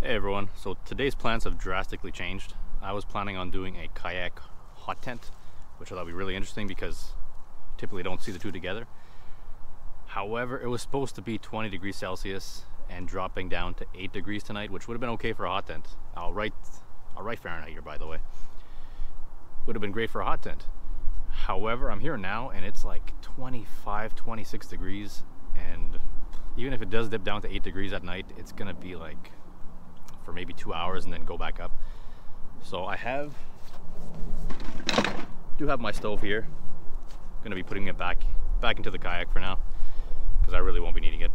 Hey everyone, so today's plans have drastically changed. I was planning on doing a kayak hot tent, which I thought would be really interesting because typically don't see the two together. However, it was supposed to be 20 degrees Celsius and dropping down to 8 degrees tonight, which would have been okay for a hot tent. I'll write Fahrenheit here, by the way. Would have been great for a hot tent. However, I'm here now and it's like 25, 26 degrees, and even if it does dip down to 8 degrees at night, it's gonna be like for maybe 2 hours and then go back up. So I do have my stove here. I'm gonna be putting it back into the kayak for now because I really won't be needing it.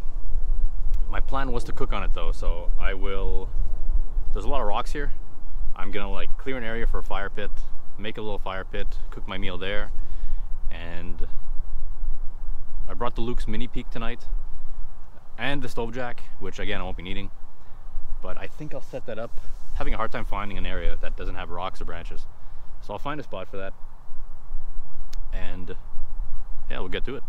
My plan was to cook on it though, so there's a lot of rocks here. I'm gonna like clear an area for a fire pit, make a little fire pit, cook my meal there. And I brought the Luke's mini peak tonight and the stove jack, which again I won't be needing. But I think I'll set that up. Having a hard time finding an area that doesn't have rocks or branches. So I'll find a spot for that. And yeah, we'll get to it.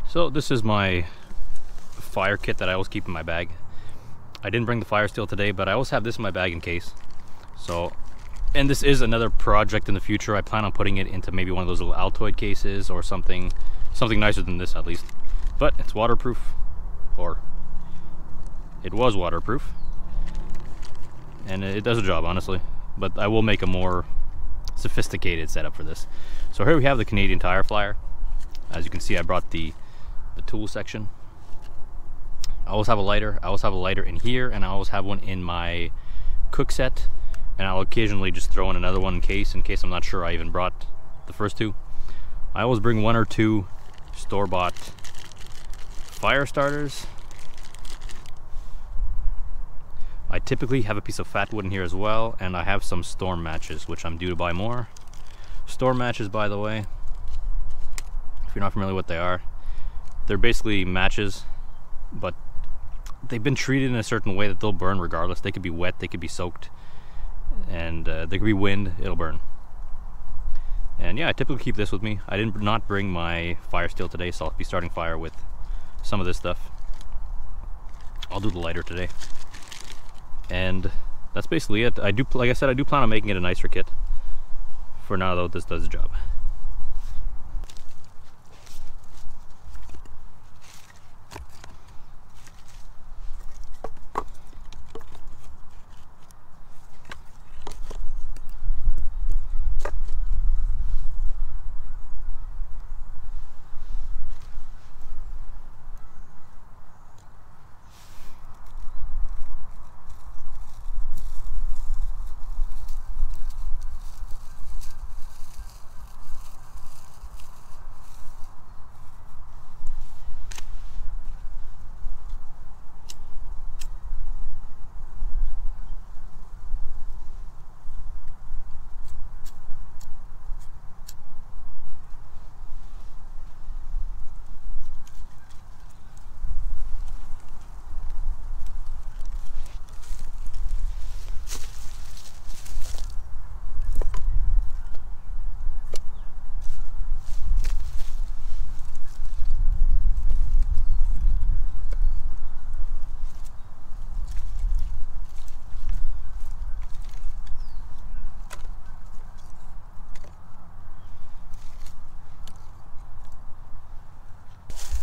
So this is my fire kit that I always keep in my bag. I didn't bring the fire steel today, but I always have this in my bag in case. So, and this is another project in the future. I plan on putting it into maybe one of those little Altoid cases or something nicer than this at least. But it's waterproof, or it was waterproof, and it does a job honestly. But I will make a more sophisticated setup for this. So here we have the Canadian Tire Flyer. As you can see, I brought the tool section. I always have a lighter. I always have a lighter in here, and I always have one in my cook set, and I'll occasionally just throw in another one in case I'm not sure I even brought the first two. I always bring one or two store-bought fire starters. I typically have a piece of fat wood in here as well, and I have some storm matches, which I'm due to buy more. Storm matches, by the way, if you're not familiar with what they are, they're basically matches, but they've been treated in a certain way that they'll burn regardless. They could be wet, they could be soaked, and they could be wind, it'll burn. And yeah, I typically keep this with me. I did not bring my fire steel today, so I'll be starting fire with some of this stuff. I'll do the lighter today. And that's basically it. Like I said, I do plan on making it a nicer kit. For now though, this does the job.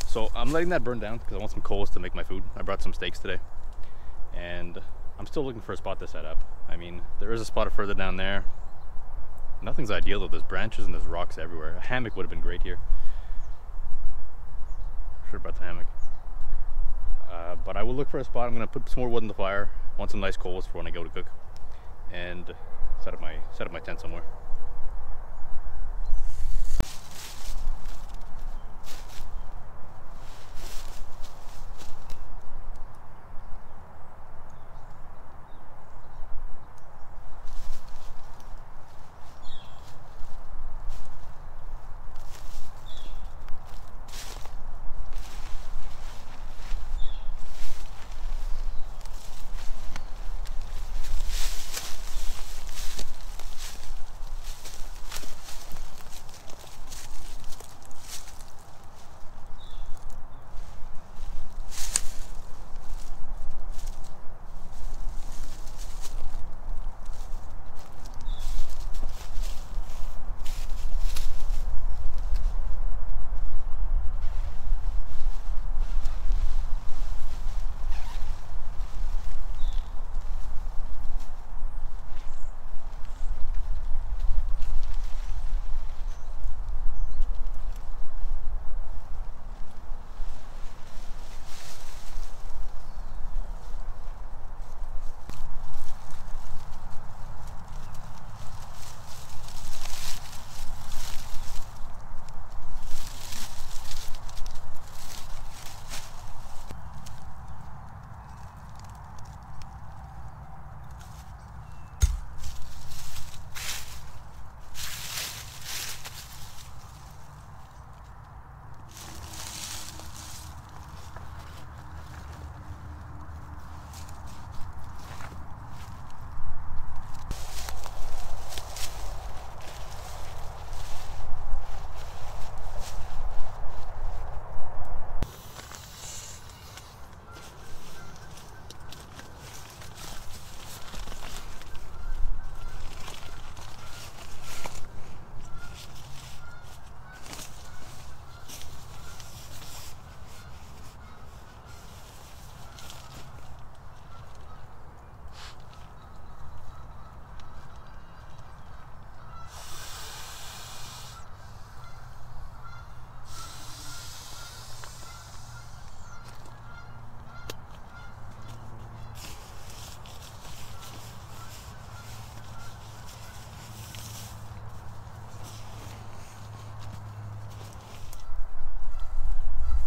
So I'm letting that burn down because I want some coals to make my food. I brought some steaks today, and I'm still looking for a spot to set up. I mean, there is a spot further down there. Nothing's ideal though. There's branches and there's rocks everywhere. A hammock would have been great here. Sure about the hammock. But I will look for a spot. I'm gonna put some more wood in the fire. Want some nice coals for when I go to cook, and set up my tent somewhere.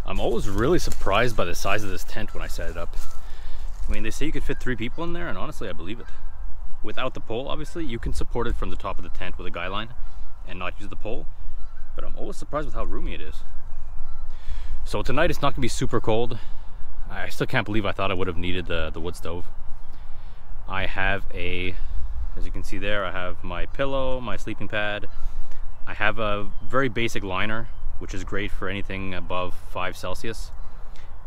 I'm always really surprised by the size of this tent when I set it up. I mean, they say you could fit 3 people in there, and honestly, I believe it. Without the pole, obviously, you can support it from the top of the tent with a guy line and not use the pole, but I'm always surprised with how roomy it is. So tonight it's not gonna be super cold. I still can't believe I thought I would have needed the wood stove. I have as you can see there, I have my pillow, my sleeping pad. I have a very basic liner, which is great for anything above 5 Celsius.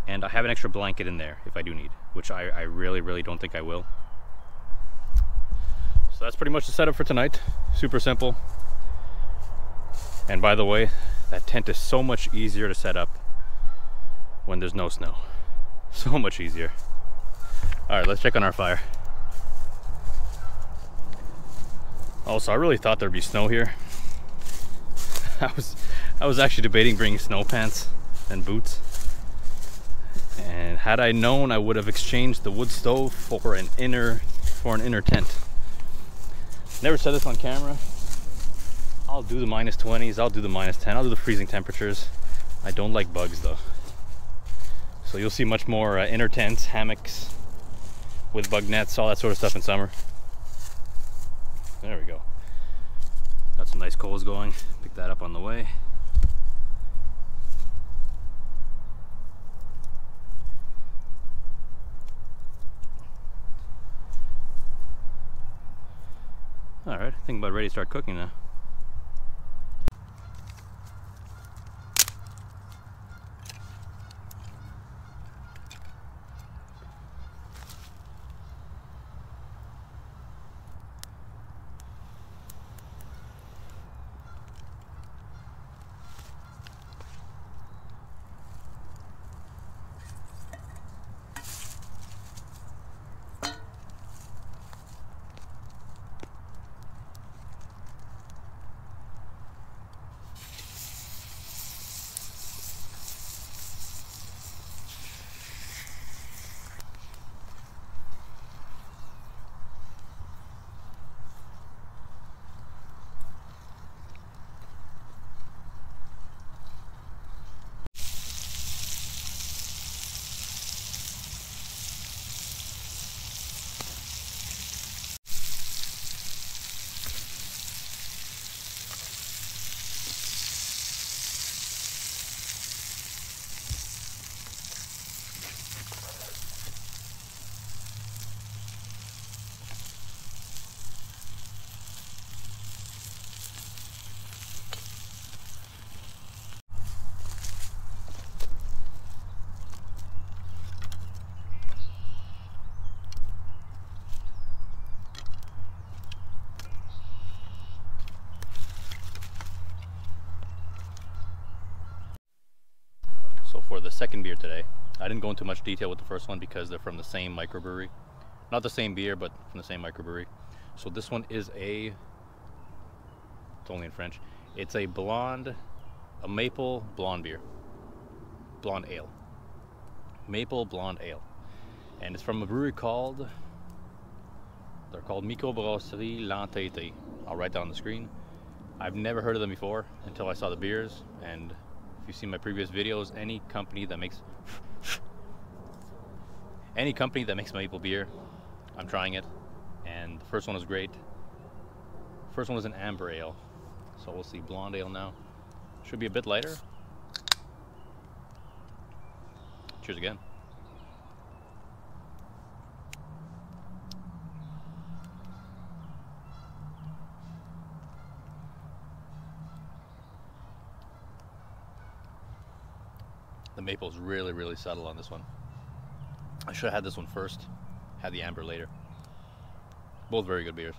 And I have an extra blanket in there if I do need, which I really don't think I will. So that's pretty much the setup for tonight. Super simple. And by the way, that tent is so much easier to set up when there's no snow. So much easier. All right, let's check on our fire. Also, I really thought there'd be snow here. I was actually debating bringing snow pants and boots. And had I known, I would have exchanged the wood stove for an inner tent. Never said this on camera. I'll do the -20s, I'll do the -10, I'll do the freezing temperatures. I don't like bugs though. So you'll see much more inner tents, hammocks with bug nets, all that sort of stuff in summer. There we go. Got some nice coals going. Pick that up on the way. All right, I think about ready to start cooking now. So for the second beer today, I didn't go into much detail with the first one because they're from the same microbrewery. Not the same beer, but from the same microbrewery. So this one is it's only in French. It's a maple blonde beer. Blonde ale. Maple blonde ale. And it's from a brewery they're called Microbrasserie L'Entêté. I'll write down on the screen. I've never heard of them before until I saw the beers, and if you've seen my previous videos, any company that makes maple beer, I'm trying it, and the first one was great. First one was an amber ale, so we'll see blonde ale now. Should be a bit lighter. Cheers again. The maple is really, really subtle on this one. I should have had this one first, had the amber later. Both very good beers.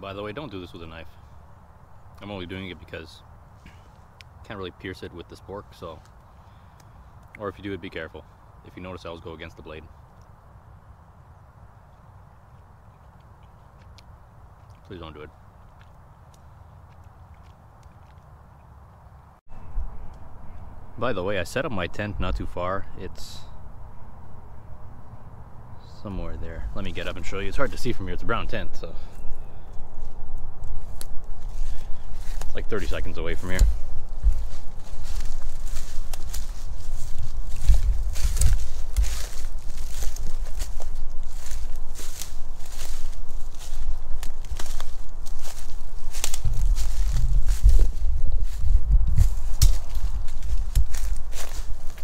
By the way, don't do this with a knife. I'm only doing it because I can't really pierce it with this fork, so. Or if you do it, be careful. If you notice, I always go against the blade. Please don't do it. By the way, I set up my tent not too far. It's somewhere there. Let me get up and show you. It's hard to see from here. It's a brown tent, so it's like 30 seconds away from here.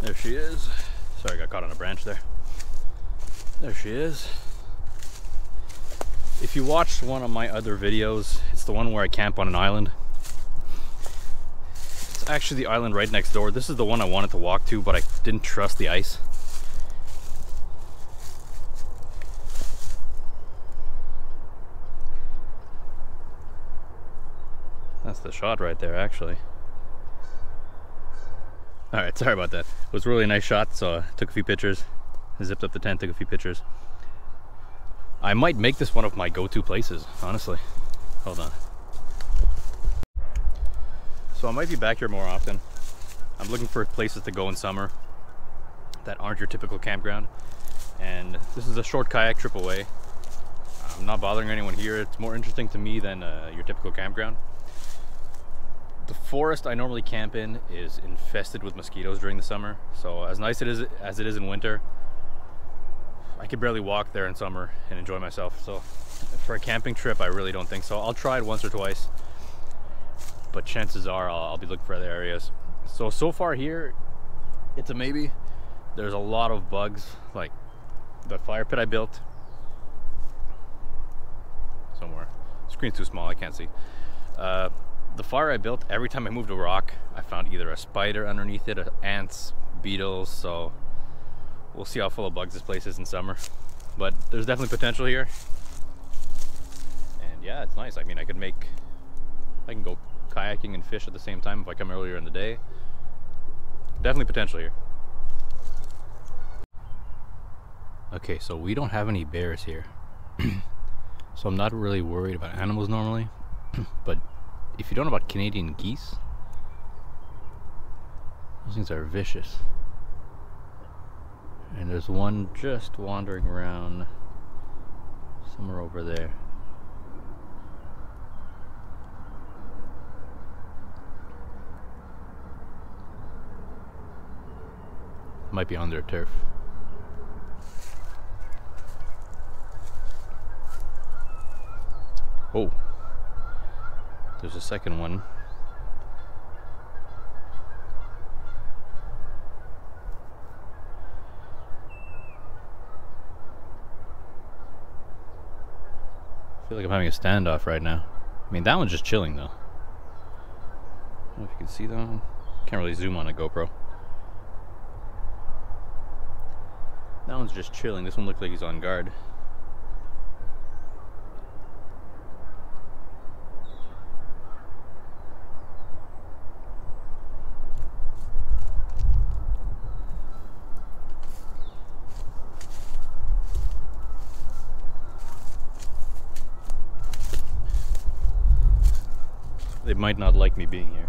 There she is. Sorry, I got caught on a branch there. There she is. If you watched one of my other videos, it's the one where I camp on an island. It's actually the island right next door. This is the one I wanted to walk to, but I didn't trust the ice. That's the shot right there, actually. Alright, sorry about that. It was a really nice shot, so I took a few pictures. Zipped up the tent, took a few pictures. I might make this one of my go-to places, honestly. Hold on. So I might be back here more often. I'm looking for places to go in summer that aren't your typical campground. And this is a short kayak trip away. I'm not bothering anyone here. It's more interesting to me than your typical campground. The forest I normally camp in is infested with mosquitoes during the summer. So as nice as it is in winter, I could barely walk there in summer and enjoy myself. So for a camping trip, I really don't think so. I'll try it once or twice, but chances are I'll be looking for other areas. So far here, it's a maybe. There's a lot of bugs, like the fire pit I built. Somewhere. Screen's too small, I can't see. The fire I built, every time I moved a rock, I found either a spider underneath it, ants, beetles, so we'll see how full of bugs this place is in summer. But there's definitely potential here. And yeah, it's nice. I mean, I can go kayaking and fish at the same time if I come earlier in the day. Definitely potential here. Okay, so we don't have any bears here. So I'm not really worried about animals normally. But if you don't know about Canadian geese, those things are vicious. And there's one just wandering around somewhere over there. Might be on their turf. Oh, there's a second one. I feel like I'm having a standoff right now. I mean, that one's just chilling though. I don't know if you can see that one. Can't really zoom on a GoPro. That one's just chilling. This one looks like he's on guard. They might not like me being here.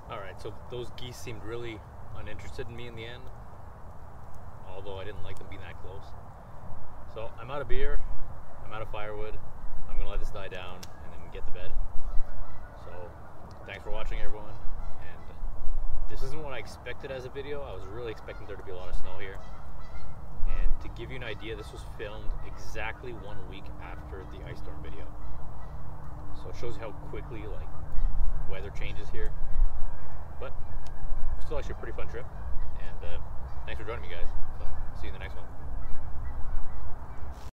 Alright, so those geese seemed really uninterested in me in the end, although I didn't like them being that close. So I'm out of beer, I'm out of firewood, I'm gonna let this die down and then get to bed. So thanks for watching, everyone, and this isn't what I expected as a video. I was really expecting there to be a lot of snow here, and to give you an idea, this was filmed exactly 1 week after the ice storm video. So it shows you how quickly like weather changes here. But still actually a pretty fun trip, and thanks for joining me, guys. So see you in the next one.